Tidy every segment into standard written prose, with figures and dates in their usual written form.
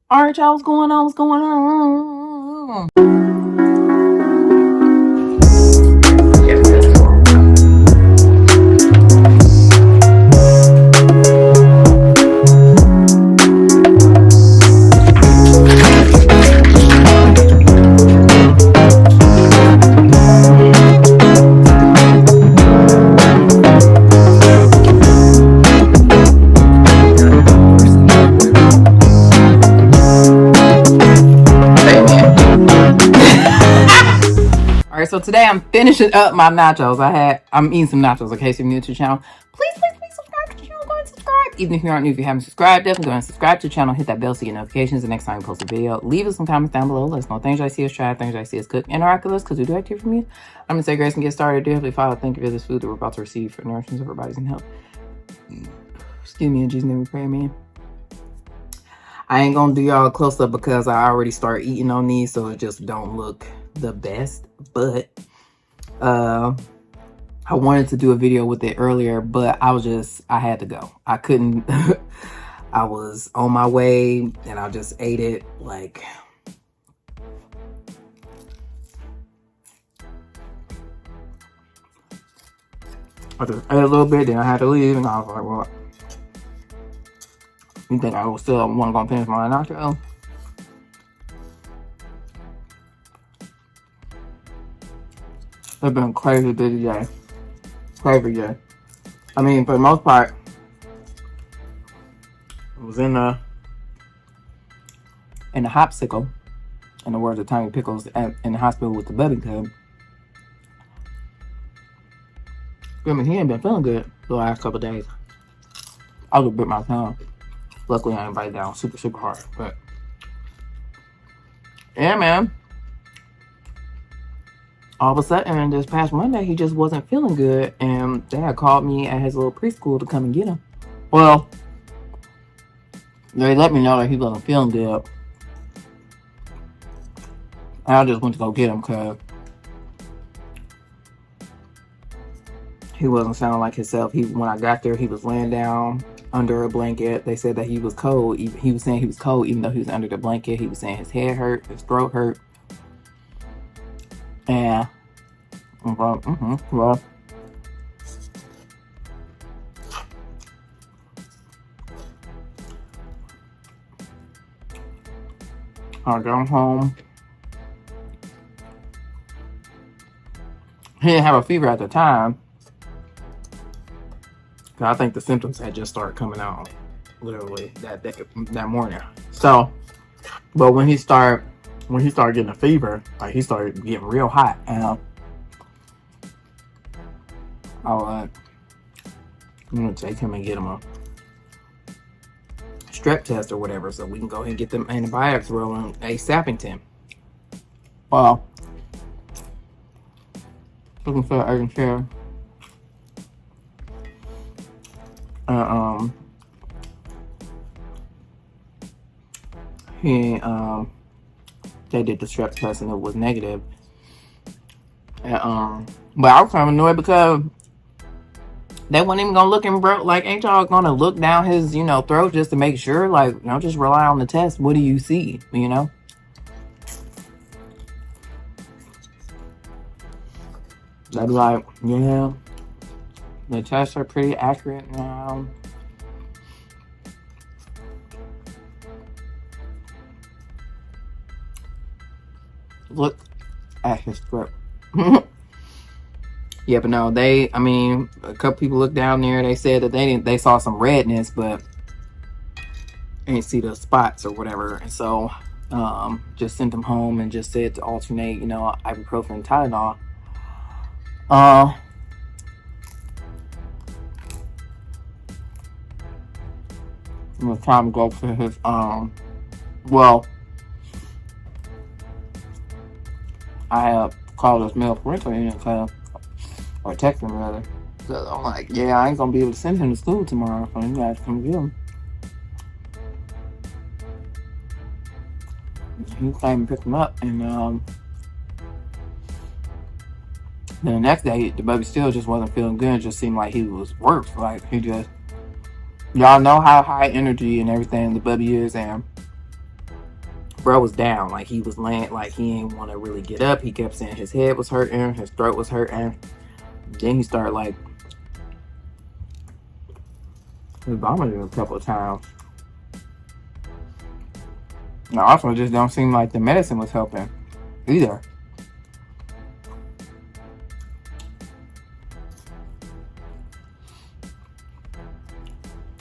All right, y'all, what's going on? What's going on? All right, so today I'm finishing up my nachos. I'm eating some nachos. In case you're new to the channel, please subscribe to the channel. Go ahead and subscribe. Even if you aren't new, if you haven't subscribed, definitely go ahead and subscribe to the channel. Hit that bell so you get notifications the next time we post a video. Leave us some comments down below. Let us know things I see us try, things I see us cook, interact with us because we do like to hear from you. I'm gonna say grace and get started. Do heavenly Father, thank you for this food that we're about to receive for nourishment of our bodies and health. Excuse me, in Jesus' name we pray, amen. I ain't gonna do y'all a close up because I already started eating on these, so it just don't look the best. But I wanted to do a video with it earlier, but I had to go. I couldn't. I was on my way and I just ate it like. I just ate a little bit, then I had to leave, and I was like, well, you think I was still want to finish my nacho? It's been a crazy busy day. Crazy day. I mean, for the most part, I was in the hopsicle, in the words of Tiny Pickles, in the hospital with the baby cub. I mean, he ain't been feeling good the last couple of days. I was a bit my tongue. Luckily, I ain't bite down super hard. But yeah, man. All of a sudden, this past Monday, he just wasn't feeling good, and Dad called me at his little preschool to come and get him. Well, they let me know that he wasn't feeling good. I just went to go get him because he wasn't sounding like himself. When I got there, he was laying down under a blanket. They said that he was cold. He was saying he was cold even though he was under the blanket. He was saying his head hurt, his throat hurt. And well, I got home. He didn't have a fever at the time. I think the symptoms had just started coming out literally that morning. So, but when he started getting a fever, like he started getting real hot, and I was like, I'm gonna take him and get him a strep test or whatever, so we can go ahead and get them antibiotics rolling ASAPington. Well, looking for an urgent care. They did the strep test and it was negative. And, but I was kind of annoyed because they weren't even gonna look him, bro. Like, ain't y'all gonna look down his, throat just to make sure? Like, just rely on the test. What do you see? They'd be like, yeah, the tests are pretty accurate now. Look at his throat. Yeah, but no, a couple people looked down there. They said that they saw some redness, but ain't see the spots or whatever. And so, just sent them home and just said to alternate, ibuprofen and Tylenol. It was time to go for his, I called his male parental unit or text him rather. So I'm like, yeah, I ain't gonna be able to send him to school tomorrow, so you guys come get him. He came and picked him up, and then the next day, the baby still just wasn't feeling good. It just seemed like he was worse. Like y'all know how high energy and everything the baby is, and bro was down. Like, he was laying, like, he didn't want to really get up. He kept saying his head was hurting, his throat was hurting. Then he started, like, he vomited a couple of times. And also, it just don't seem like the medicine was helping either.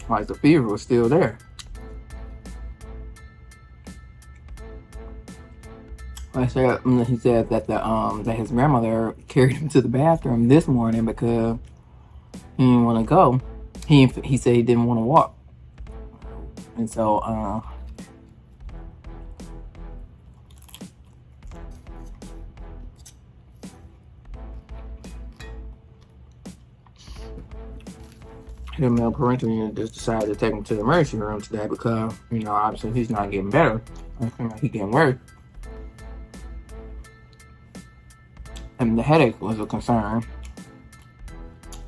Like, the fever was still there. He said that that his grandmother carried him to the bathroom this morning because he didn't want to go. He said he didn't want to walk, and so him and parental unit just decided to take him to the emergency room today because, you know, obviously he's not getting better. I think like he's getting worse. And the headache was a concern.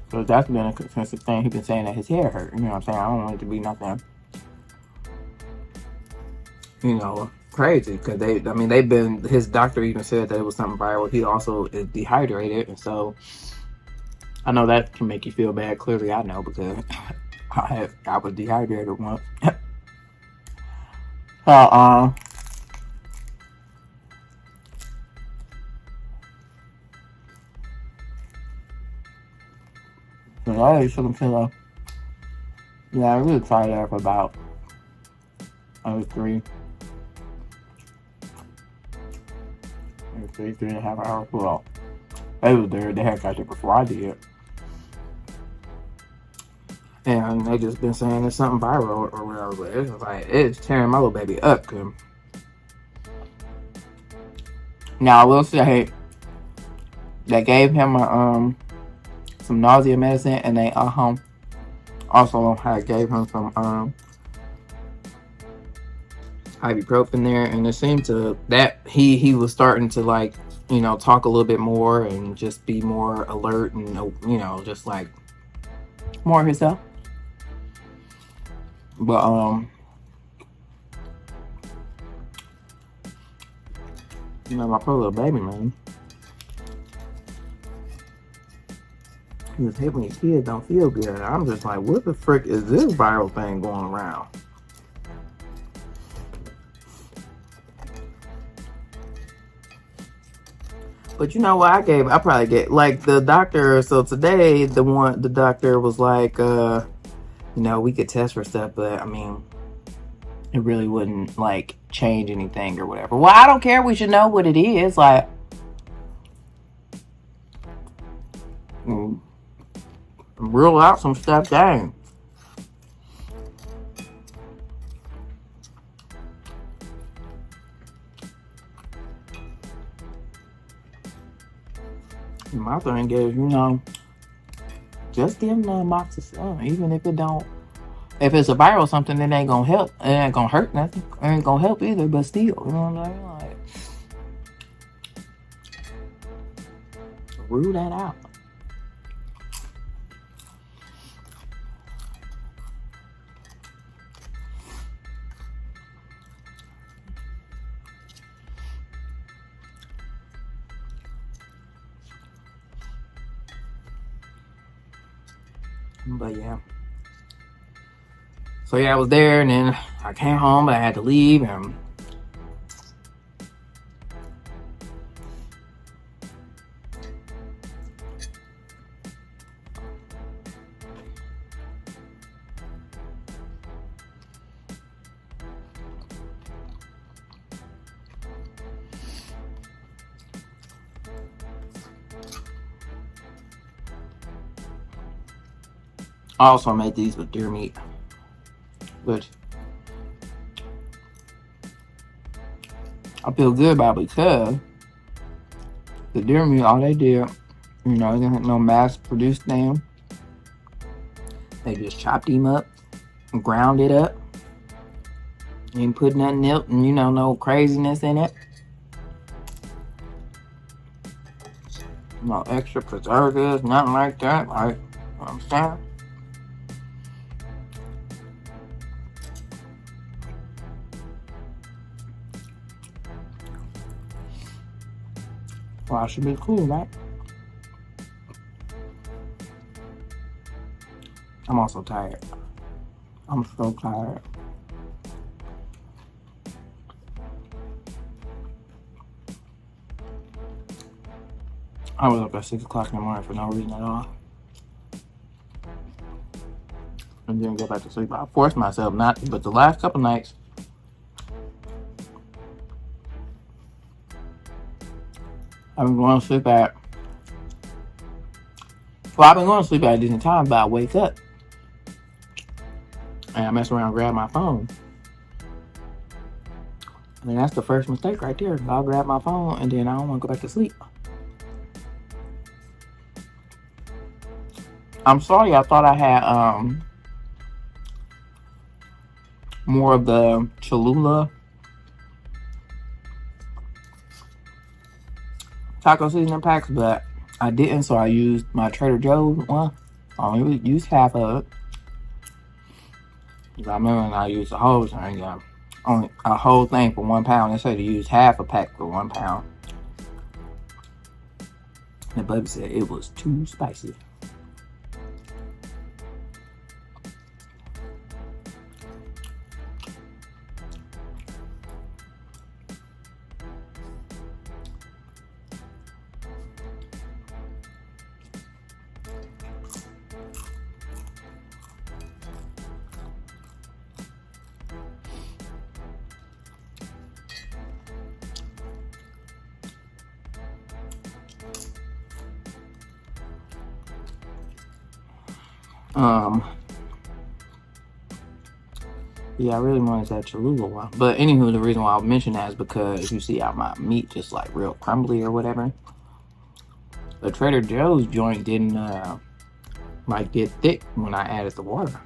So that's been a consistent thing. He's been saying that his head hurt. You know what I'm saying? I don't want it to be nothing, you know, crazy. Because his doctor even said that it was something viral. He also is dehydrated. And so I know that can make you feel bad. Clearly I know because I was dehydrated once. So, so I took him to the, yeah, I really tried there for about, I was three and a half hours. Well, they was there. They had got there before I did. And they just been saying it's something viral or whatever. But it's like, it's tearing my little baby up. Now, I will say, they gave him some nausea medicine, and they also gave him some ibuprofen there, and it seemed to that he was starting to, like, you know, talk a little bit more and just be more alert and, you know, just like more himself. But you know, my poor little baby, man, he was hate when your kids don't feel good. I'm just like, what the frick is this viral thing going around? But you know what? I probably get like the doctor. So today, the doctor was like, you know, we could test for stuff, but I mean, it really wouldn't like change anything or whatever. Well, I don't care. We should know what it is. Like, rule out some stuff, dang. My thing is, you know, just give them the amoxicillin, even if it don't. If it's a viral or something, it ain't gonna help. It ain't gonna hurt nothing. It ain't gonna help either. But still, you know what I'm saying? Like, rule that out. But yeah. So yeah, I was there, and then I came home, but I had to leave, and I also made these with deer meat, which I feel good about because the deer meat, all they did, you know, they didn't no mass-produced thing. They just chopped him up and ground it up. You ain't put nothing else, and you know, no craziness in it. No extra preservatives, nothing like that. Like, you know what I'm saying? Well, I should be cool, right? I'm also tired. I'm so tired. I was up at 6 o'clock in the morning for no reason at all. And didn't go back to sleep. I forced myself not to, but the last couple nights, I've been going to sleep at, well, I've been going to sleep at a decent time, but I wake up and I mess around and grab my phone. I mean, that's the first mistake right there. I'll grab my phone and then I don't want to go back to sleep. I'm sorry, I thought I had more of the Cholula taco seasoning packs, but I didn't, so I used my Trader Joe's one. I only used half of it. I remember when I used the whole thing, only a whole thing for £1. They say to use half a pack for £1. The baby said it was too spicy. Yeah, I really wanted that Cholula one. But anywho, the reason why I mention that is because you see how my meat just like real crumbly or whatever. The Trader Joe's joint didn't like get thick when I added the water.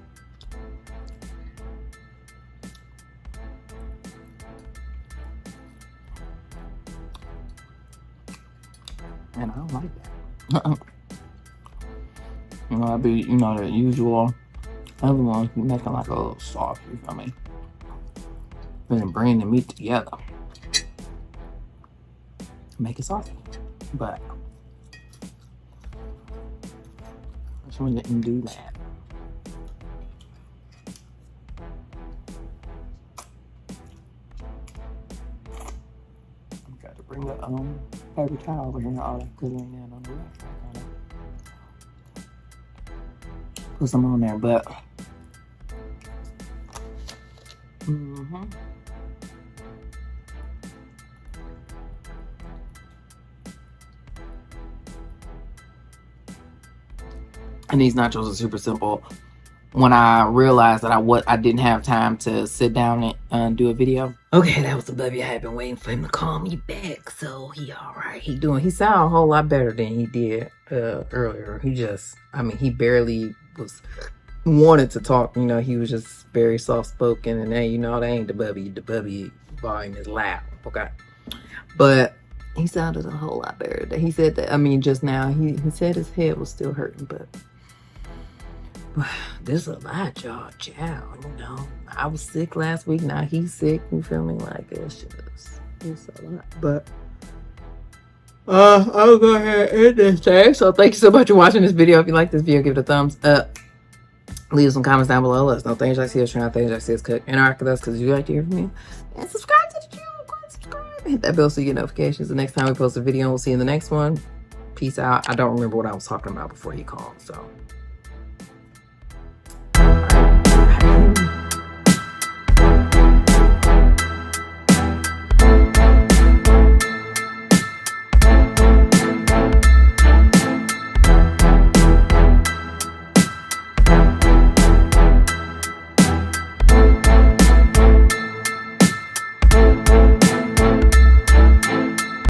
And I don't like that. You know, I'd be, the usual other ones making like a little sauce, you feel me? And bring the meat together. Make it saucy. But this one didn't do that. Got to bring the paper towel over here and all that because ain't that on the left. Put some on there, but and these nachos are super simple. When I realized that I didn't have time to sit down and do a video. Okay, that was the baby. I had been waiting for him to call me back, so he all right. He sound a whole lot better than he did earlier. He barely wanted to talk. He was just very soft spoken, and then that ain't the bubby. The bubby volume is loud. Okay, but he sounded a whole lot better. He said that. Just now he said his head was still hurting, but this is a lot, y'all. Child, I was sick last week. Now he's sick. You feel me? Like it's a lot. But I'll go ahead and end this day. So thank you so much for watching this video. If you like this video, give it a thumbs up. Leave some comments down below. Let us know things I see us trying, things I see us cook. Interact with us because you like to hear from me. And subscribe to the channel. Go and subscribe. Hit that bell so you get notifications the next time we post a video. We'll see you in the next one. Peace out. I don't remember what I was talking about before he called. So